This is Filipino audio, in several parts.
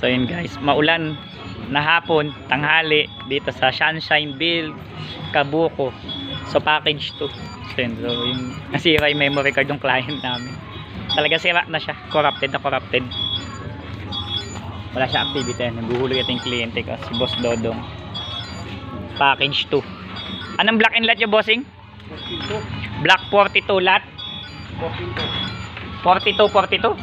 So yun guys, maulan na hapon, tanghali dito sa Sunshineville, Kabuko. So package 2. So yun, yung nasira yung memory card ng client namin. Talaga sira na siya, corrupted na corrupted. Wala siya activity, naguhulog ito yung kliyente ko, si Boss Dodong. Package 2. Anong black and lot yung bossing? 42. Black 42 lot? 42, 42?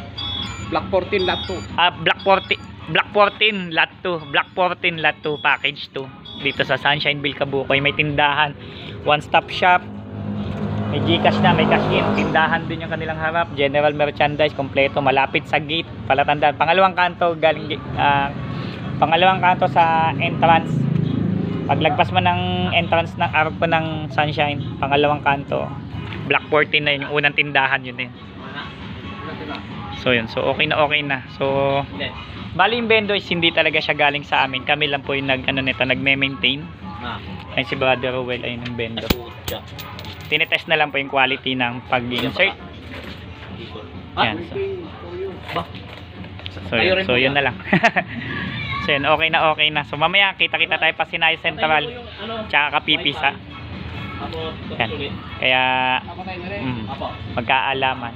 Black 14 lot 2. Black 14 lot 2. Black 14 lot 2 package 2. Dito sa Sunshineville, Kabuko. May tindahan, one stop shop. May Gcash na, may cash in. Tindahan din yung kanilang harap. General merchandise kompleto, malapit sa gate. Palatandaan. Pangalawang kanto galing pangalawang kanto sa entrance. Paglagpas mo ng entrance ng arko ng Sunshine, pangalawang kanto. Black 14 na yun, yung unang tindahan yun din. So yun, so okay na. So bali yung vendor is hindi talaga siya galing sa amin. Kami lang po yung nagme-maintain. Ayun si Brother Rowell, ayun yung vendor. Tinetest na lang po yung quality ng pag-insert. Yan. So yun na lang. So yun, okay na. So mamaya kita-kita tayo pa Sinay Central tsaka Kapipisa. Yan. Kaya magkaalaman.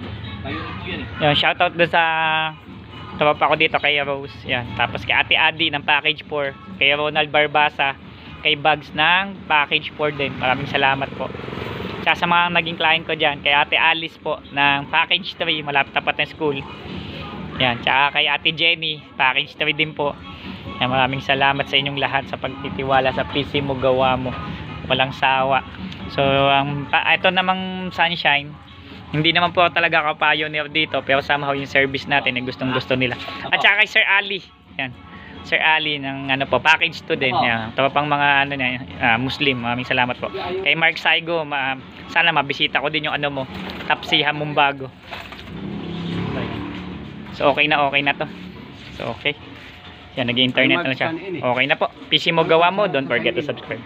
Yan, shoutout doon sa tropa ko dito kay Rose. Yan. Tapos kay Ate Adi ng package 4, kay Ronald Barbasa, kay Bugs ng package 4 din. Maraming salamat po. Tsaka sa mga naging client ko dyan, kay Ate Alice po ng package 3, malapit tapat ng school. Yan. Tsaka kay Ate Jenny, package 3 din po. Yan, maraming salamat sa inyong lahat sa pagtitiwala sa PC mo, gawa mo. Walang sawa. So ito namang Sunshine, hindi naman po talaga ka-pioneer dito, pero somehow yung service natin ay gustong-gusto nila. At saka kay Sir Ali. Yan. Sir Ali ng package 2 din. Yan. Tapos pang mga Muslim. Maraming salamat po. Kay Mark Saigo, sana mabisita ko din yung mo, Tapsiha Mumbago. So okay na to. So okay. Yan, nag-internet na siya. Okay na po. PC mo, gawa mo. Don't forget to subscribe.